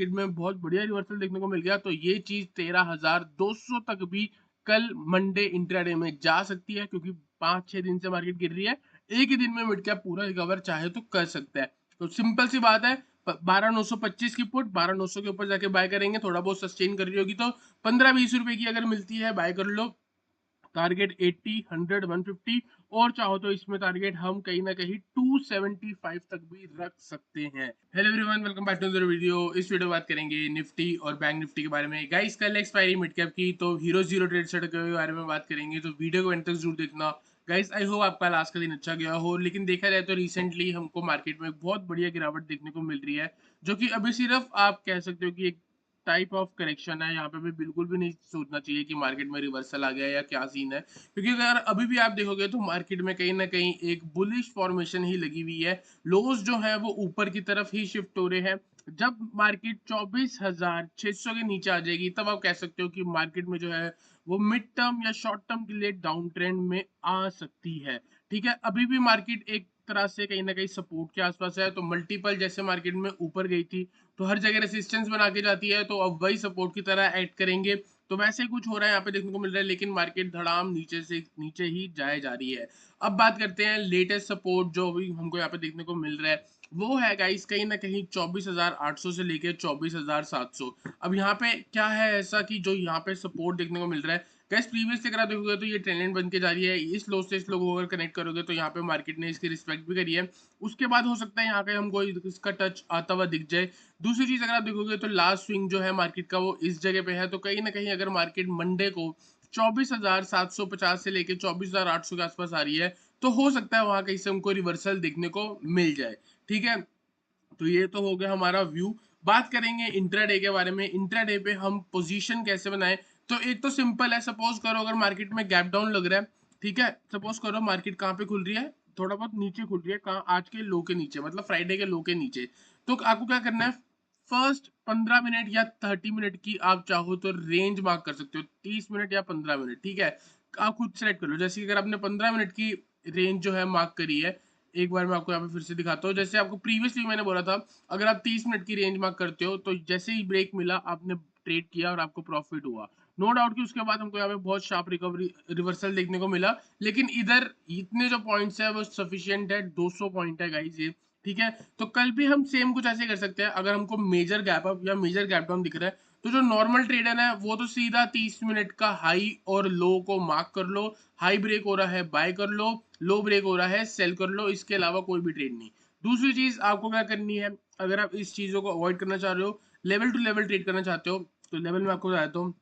Market में बहुत बढ़िया रिवर्सल देखने को मिल गया, तो ये चीज 13,200 तक भी कल मंडे इंट्राडे में जा सकती है, क्योंकि 5-6 दिन से मार्केट गिर रही है। एक ही दिन में मिड कैप पूरा रिकवर चाहे तो कर सकता है। तो सिंपल सी बात है, 12,925 की पुट 12,900 के ऊपर जाके बाय करेंगे, थोड़ा बहुत सस्टेन कर रही होगी तो 15-20 रुपए की अगर मिलती है बाय कर लो। टारगेट 80, 100, 150 और चाहो तो इसमें टारगेट हम कहीं ना कहीं 275 तक भी रख सकते हैं। Hello everyone, welcome back to the video. इस वीडियो में बात करेंगे निफ्टी और बैंक निफ्टी के बारे में। गाइस कल एक्सपायरी मिड कैप की, तो हीरो जीरो ट्रेड सेटअप के बारे में बात करेंगे, तो वीडियो को एंड तक जरूर देखना। गाइस आई होप आपका लास्ट का दिन अच्छा गया हो, लेकिन देखा जाए तो रिसेंटली हमको मार्केट में बहुत बढ़िया गिरावट देखने को मिल रही है, जो कि अभी सिर्फ आप कह सकते हो कि एक टाइप ऑफ करेक्शन है। यहाँ पे भी बिल्कुल भी नहीं सोचना चाहिए कि मार्केट में रिवर्सल आ गया या क्या सीन है, क्योंकि अगर अभी भी आप देखोगे तो मार्केट में कहीं ना कहीं एक बुलिश फॉर्मेशन ही लगी हुई है। लोज जो है वो ऊपर की तरफ ही शिफ्ट हो रहे हैं। जब मार्केट 24,600 के नीचे आ जाएगी तब आप कह सकते हो कि मार्केट में जो है वो मिड टर्म या शॉर्ट टर्म के लिए डाउन ट्रेंड में आ सकती है। ठीक है, अभी भी मार्केट एक तरह से कहीं ना कहीं सपोर्ट के आसपास है, तो मल्टीपल जैसे मार्केट में ऊपर गई थी तो हर जगह रेसिस्टेंस बना के जाती है, तो अब वही सपोर्ट की तरह ऐड करेंगे। तो वैसे ही कुछ हो रहा है यहाँ पे देखने को मिल रहा है, लेकिन मार्केट धड़ाम नीचे से नीचे ही जाए जा रही है। अब बात करते हैं लेटेस्ट सपोर्ट जो अभी हमको यहाँ पे देखने को मिल रहा है, वो है गाइस कहीं ना कहीं 24,800 से लेके 24,700। अब यहाँ पे क्या है ऐसा कि जो यहाँ पे सपोर्ट देखने को मिल रहा है, गाइस प्रीवियस अगर आप देखोगे तो ये ट्रेंड लाइन बन के जा रही है। इस लो से इस लो को अगर कनेक्ट करोगे तो यहाँ पे मार्केट ने इसकी रिस्पेक्ट भी करी है। उसके बाद हो सकता है यहाँ पे हमको इसका टच आता हुआ दिख जाए। दूसरी चीज अगर आप देखोगे तो लास्ट स्विंग जो है मार्केट का वो इस जगह पे है, तो कहीं ना कहीं अगर मार्केट मंडे को 24,750 से लेके 24,800 के आसपास आ रही है, तो हो सकता है वहां कहीं से हमको रिवर्सल देखने को मिल जाए। ठीक है, तो ये तो हो गया हमारा व्यू। बात करेंगे इंट्राडे के बारे में। इंट्राडे पे हम पोजीशन कैसे बनाएं, तो एक तो सिंपल है, सपोज करो अगर मार्केट में गैप डाउन लग रहा है, ठीक है, सपोज करो मार्केट कहाँ पे खुल रही है, थोड़ा बहुत नीचे खुल रही है, कहाँ, आज के लो के नीचे, मतलब फ्राइडे के लो के नीचे। तो आपको क्या करना है, फर्स्ट 15 मिनट या 30 मिनट की आप चाहो तो रेंज मार्क कर सकते हो, 30 मिनट या 15 मिनट, ठीक है, आप खुद सेलेक्ट कर लो। जैसे कि अगर आपने 15 मिनट की रेंज जो है मार्क करी है, एक बार मैं आपको यहाँ पे फिर से दिखाता हूँ। जैसे आपको प्रीवियसली मैंने बोला था, अगर आप 30 मिनट की रेंज मार्क करते हो तो जैसे ही ब्रेक मिला आपने ट्रेड किया और आपको प्रॉफिट हुआ। नो डाउट कि उसके बाद हमको यहाँ पे बहुत शार्प रिकवरी रिवर्सल देखने को मिला, लेकिन इधर इतने जो पॉइंट्स है वो सफिशियंट है, 200 पॉइंट है गाइस ये। ठीक है, तो कल भी हम सेम कुछ ऐसे कर सकते हैं। अगर हमको मेजर गैप अप या मेजर गैप डाउन दिख रहा है, तो जो नॉर्मल ट्रेडर है वो तो सीधा 30 मिनट का हाई और लो को मार्क कर लो। हाई ब्रेक हो रहा है बाय कर लो ब्रेक हो रहा है सेल कर लो, इसके अलावा कोई भी ट्रेड नहीं। दूसरी चीज आपको क्या करनी है, अगर आप इस चीजों को अवॉइड करना चाह रहे हो, लेवल टू लेवल ट्रेड करना चाहते हो, तो लेवल में आपको बताता हूँ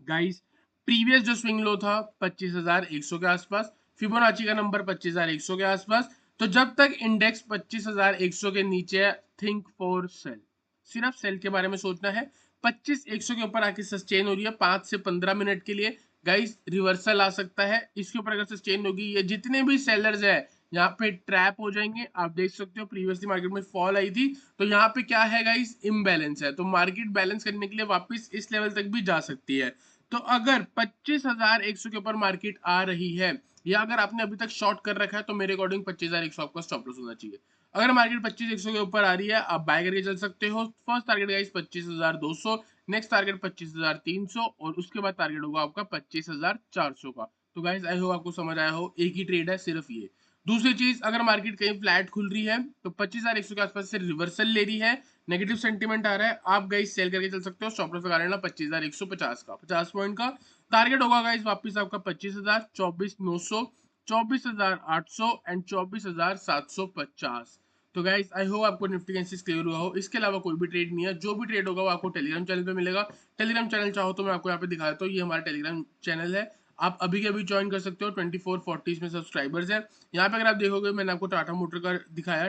गाइस। प्रीवियस जो स्विंग लो था 25,100 के आसपास, फिबोनाची का नंबर 25,100 के आसपास, तो जब तक इंडेक्स 25,100 के नीचे है, थिंक फॉर सेल, सिर्फ सेल के बारे में सोचना है। 25,100 के ऊपर आके सस्टेन हो रही है 5 से 15 मिनट के लिए, गाइस रिवर्सल आ सकता है। इसके ऊपर अगर सस्टेन होगी, ये जितने भी सेलर्स है यहाँ पे ट्रैप हो जाएंगे। आप देख सकते हो प्रीवियसली मार्केट में फॉल आई थी, तो यहाँ पे क्या है गाइस, इम्बैलेंस है, तो मार्केट बैलेंस करने के लिए वापस इस लेवल तक भी जा सकती है। तो अगर 25,100 के ऊपर मार्केट आ रही है, या अगर आपने अभी तक शॉर्ट कर रखा है, तो मेरे अकॉर्डिंग 25,100 आपका स्टॉप लॉस होना चाहिए। अगर मार्केट 25,100 के ऊपर आ रही है, आप बाय करके चल सकते हो। First target guys 25,200, next target 25,300 और उसके बाद टारगेट होगा आपका 25,400 का। तो गाइस आई होप आपको समझ आया हो, एक ही ट्रेड है सिर्फ ये। दूसरी चीज, अगर मार्केट कहीं फ्लैट खुल रही है तो 25,100 के आसपास से रिवर्सल ले रही है, नेगेटिव सेंटीमेंट आ रहा है, आप गाइस सेल करके चल सकते हो। स्टॉप लॉस लगा लेना 25,150 का, 50 पॉइंट का टारगेट होगा गाइस वापस आपका 25,000, 24,900, 24,800 एंड 24,750। तो गाइस आई होप आपको निफ्टी एनालिसिस क्लियर हुआ हो। इसके अलावा कोई भी ट्रेड नहीं है, जो भी ट्रेड होगा वो आपको टेलीग्राम चैनल पे मिलेगा। टेलीग्राम चैनल चाहो तो मैं आपको यहाँ पे दिखा देता हूँ, ये हमारा टेलीग्राम चैनल है, आप अभी के अभी ज्वाइन कर सकते हो। 2440 में सब्सक्राइबर्स हैं। यहाँ पे अगर आप देखोगे मैंने आपको टाटा मोटर का दिखाया,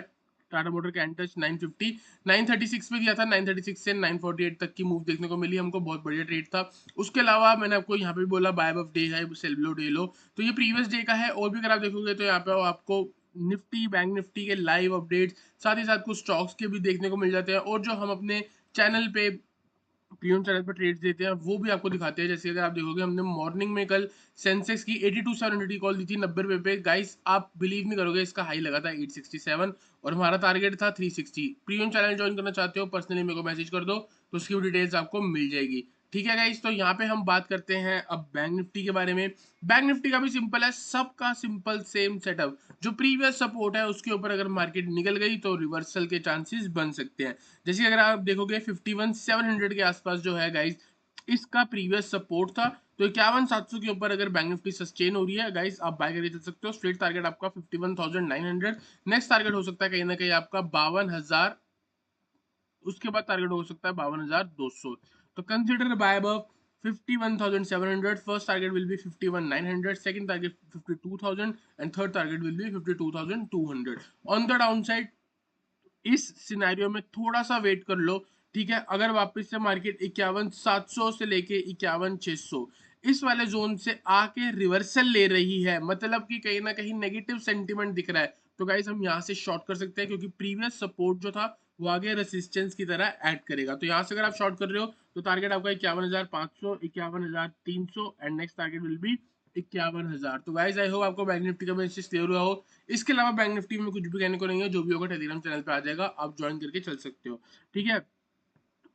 टाटा मोटर का एंटच 950 936 पे दिया था, 936 से 948 तक की मूव देखने को मिली हमको, बहुत बढ़िया ट्रेड था। उसके अलावा मैंने आपको यहाँ पे भी बोला बाय ऑफ डे है, सेल लो डे लो, तो ये प्रीवियस डे का है। और भी अगर आप देखोगे तो यहाँ पे आपको निफ्टी बैंक निफ्टी के लाइव अपडेट्स, साथ ही साथ कुछ स्टॉक्स के भी देखने को मिल जाते हैं, और जो हम अपने चैनल पे प्रीमियम चैनल पर ट्रेड्स देते हैं वो भी आपको दिखाते हैं। जैसे अगर आप देखोगे हमने मॉर्निंग में कल सेंसेक्स की 82,700 की कॉल दी थी 90 रुपए पे, गाइस आप बिलीव नहीं करोगे, इसका हाई लगा था 867 और हमारा टारगेट था 360। प्रीमियम चैनल ज्वाइन करना चाहते हो, पर्सनली मेरे को मैसेज कर दो, तो उसकी भी डिटेल्स आपको मिल जाएगी। ठीक है गाइस, तो यहाँ पे हम बात करते हैं अब बैंक निफ्टी के बारे में। बैंक निफ्टी का भी सिंपल है, सबका सिंपल सेम सेटअप। जो प्रीवियस सपोर्ट है उसके ऊपर अगर मार्केट निकल गई तो रिवर्सल के चांसेस बन सकते हैं। जैसे अगर आप देखोगे 51,700 के आसपास जो है गाइस, इसका प्रीवियस सपोर्ट था। तो 51,700 के ऊपर अगर बैंक निफ्टी सस्टेन हो रही है गाइस, आप बाय करके चल सकते हो। स्ट्रेट टारगेट आपका 51,900, नेक्स्ट टारगेट हो सकता है कहीं ना कहीं आपका 52,000, उसके बाद टारगेट हो सकता है 52,200। तो consider buy above 51,700, first target will be 51,900, second target 52,000 and third target will be 52,200 on the downside. इस सिनेरियो में थोड़ा सा वेट कर लो, ठीक है। अगर वापस से मार्केट 51,700 से लेके 51,600 इस वाले जोन से आके रिवर्सल ले रही है, मतलब कि कहीं ना कहीं नेगेटिव सेंटीमेंट दिख रहा है, तो गाइस हम यहाँ से शॉर्ट कर सकते हैं, क्योंकि प्रीवियस सपोर्ट जो था वो आगे रेसिस्टेंस की तरह ऐड करेगा। तो यहाँ से अगर आप शॉर्ट कर रहे हो तो टारगेट आपका 51,500, 51,300 and next target will B 51,000। तो गाइस आई होप आपको बैंक निफ्टी का मैसेज क्लियर हुआ हो। इसके अलावा बैंक निफ्टी में कुछ भी कहने को नहीं है, जो भी होगा टेलीग्राम चैनल पे आ जाएगा, आप ज्वाइन करके चल सकते हो। ठीक है,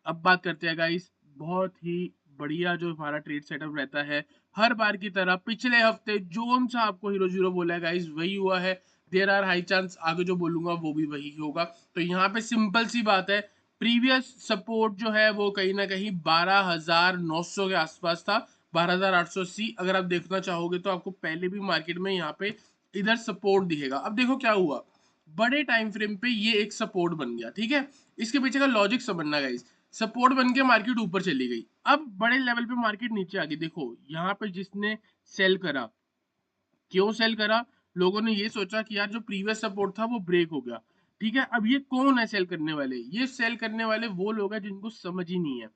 अब बात करते हैं गाइस, बहुत ही बढ़िया जो हमारा ट्रेड सेटअप रहता है, हर बार की तरह पिछले हफ्ते जोन सा आपको हीरो जीरो बोला है गाइस, वही हुआ है। देयर आर हाई चांस आगे जो बोलूंगा वो भी वही होगा। तो यहाँ पे सिंपल सी बात है, प्रीवियस सपोर्ट जो है वो कहीं ना कहीं 12,900 के आसपास था, 12,880। अगर आप देखना चाहोगे तो आपको पहले भी मार्केट में यहाँ पे इधर सपोर्ट दिखेगा। अब देखो क्या हुआ, बड़े टाइम फ्रेम पे ये एक सपोर्ट बन गया, ठीक है। इसके पीछे का लॉजिक समझना गाइस, सपोर्ट बन के मार्केट ऊपर चली गई, अब बड़े लेवल पे मार्केट नीचे आ गई। देखो यहाँ पे जिसने सेल करा, क्यों सेल करा, लोगों ने ये सोचा कि यार जो प्रीवियस सपोर्ट था वो ब्रेक हो गया, ठीक है। अब ये कौन है सेल करने वाले, ये सेल करने वाले वो लोग हैं जिनको समझ ही नहीं है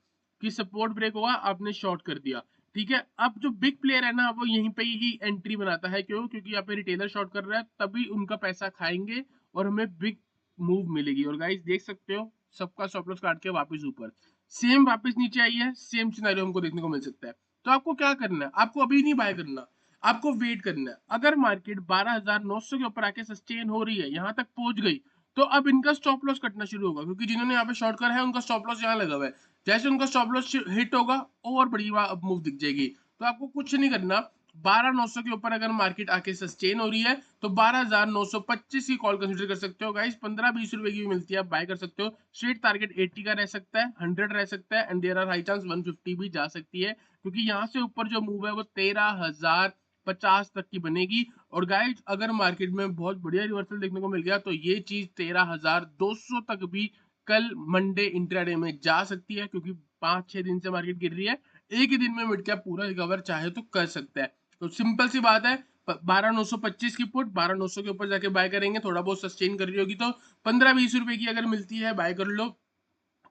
कि सपोर्ट ब्रेक होगा, आपने शॉर्ट कर दिया, ठीक है। अब जो बिग प्लेयर है ना वो यहीं पे ही एंट्री बनाता है, क्यों, क्योंकि यहाँ पे रिटेलर शॉर्ट कर रहा है, तभी उनका पैसा खाएंगे और हमें बिग मूव मिलेगी। और गाइस देख सकते हो सबका स्टॉप लॉस काट के वापस ऊपर, सेम वापस नीचे आई है, सेम सिनेरियो हमको देखने को मिल सकता है। तो आपको क्या करना है, आपको अभी नहीं बाय करना, आपको वेट करना है। अगर मार्केट 12,900 के ऊपर आके सस्टेन हो रही है, यहाँ तक पहुंच गई, तो अब इनका स्टॉप लॉस कटना शुरू होगा, क्योंकि जिन्होंने यहाँ पे शॉर्ट करा है उनका स्टॉप लॉस यहाँ लगा हुआ है। जैसे उनका स्टॉप लॉस हिट होगा और बड़ी मूव दिख जाएगी। तो आपको कुछ नहीं करना, 12,900 के ऊपर अगर मार्केट आके सस्टेन हो रही है तो 12,925 की कॉल कंसीडर कर सकते हो गाइस। 15-20 रुपए की भी मिलती है, आप बाय कर सकते हो। स्ट्रेट टारगेट 80 का रह सकता है, 100 रह सकता है and there are high chance 150 भी जा सकती है, क्योंकि यहाँ से ऊपर जो मूव है वो 13,050 तक की बनेगी। और गाइस अगर मार्केट में बहुत बढ़िया रिवर्सल देखने को मिल गया तो ये चीज 13,200 तक भी कल मंडे इंट्राडे में जा सकती है, क्योंकि 5-6 दिन से मार्केट गिर रही है, एक ही दिन में मिड कैप पूरा रिकवर चाहे तो कर सकता है। तो सिंपल सी बात है, 12,925 की पुट 12,900 के ऊपर जाके बाय करेंगे, थोड़ा बहुत सस्टेन कर रही होगी तो 15-20 रुपए की अगर मिलती है बाय कर लो।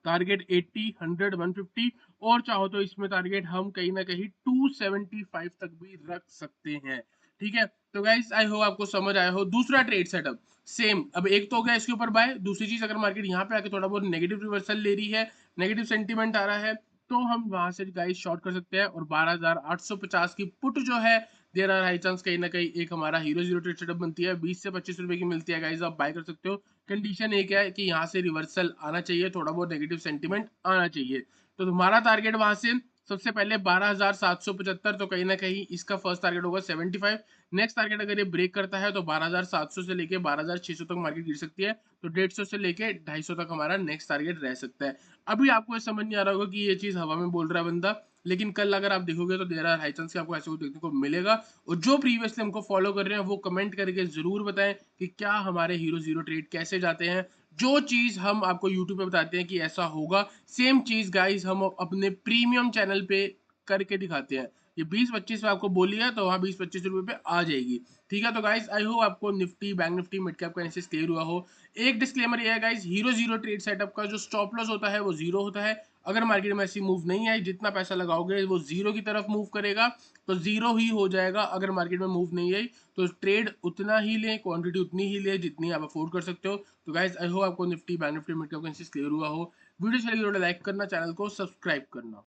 टारगेट 80, 100, 150 और चाहो तो इसमें टारगेट हम कहीं ना कहीं 275 तक भी रख सकते हैं, ठीक है। तो गाइस आई होप आपको समझ आया हो। दूसरा ट्रेड सेटअप सेम, अब एक तो हो गया इसके ऊपर बाय, दूसरी चीज अगर मार्केट यहाँ पे आके थोड़ा बहुत नेगेटिव रिवर्सल ले रही है, नेगेटिव सेंटीमेंट आ रहा है, तो हम वहां से गाइस शॉर्ट कर सकते हैं। और 12,850 की पुट जो है, देयर आर हाई चांस कहीं ना कहीं एक हमारा हीरो जीरो ट्रेड सेटअप बनती है, 20 से 25 रुपए की मिलती है गाइस, आप बाय कर सकते हो। कंडीशन एक है कि यहाँ से रिवर्सल आना चाहिए, थोड़ा बहुत नेगेटिव सेंटीमेंट आना चाहिए। तो तुम्हारा टारगेट वहां से सबसे पहले 12,775, तो कहीं ना कहीं इसका फर्स्ट टारगेट होगा 75। नेक्स्ट टारगेट अगर ये ब्रेक करता है तो 12,700 से लेके 12,600 तक मार्केट गिर सकती है, तो 150 से लेके 250 तक हमारा नेक्स्ट टारगेट रह सकता है। अभी आपको ये समझ नहीं आ रहा होगा कि ये चीज हवा में बोल रहा है बंदा, लेकिन कल अगर आप देखोगे तो देर आर हाई चांस आपको ऐसे कुछ देखने को मिलेगा। और जो प्रीवियसली हमको फॉलो कर रहे हैं वो कमेंट करके जरूर बताएं कि क्या हमारे हीरो जीरो ट्रेड कैसे जाते हैं। जो चीज हम आपको यूट्यूब पे बताते हैं कि ऐसा होगा, सेम चीज गाइस हम अपने प्रीमियम चैनल पे करके दिखाते हैं। ये 20-25 में आपको बोली है तो वहाँ 20-25 रुपए पे आ जाएगी, ठीक है। तो गाइस आई होप आपको Nifty bank Nifty mid cap का एनालिसिस क्लियर हुआ हो। एक डिस्क्लेमर ये है guys, hero zero trade setup का जो स्टॉप लॉस होता है वो जीरो होता है। अगर मार्केट में ऐसी मूव नहीं आई, जितना पैसा लगाओगे वो जीरो की तरफ मूव करेगा, तो जीरो ही हो जाएगा। अगर मार्केट में मूव नहीं आई तो ट्रेड उतना ही लें, क्वांटिटी उतनी ही लें जितनी आप अफोर्ड कर सकते हो। तो गाइस आई होप आपको Nifty bank Nifty mid cap का एनालिसिस क्लियर हुआ हो। वीडियो चलिए लाइक करना, चैनल को सब्सक्राइब करना।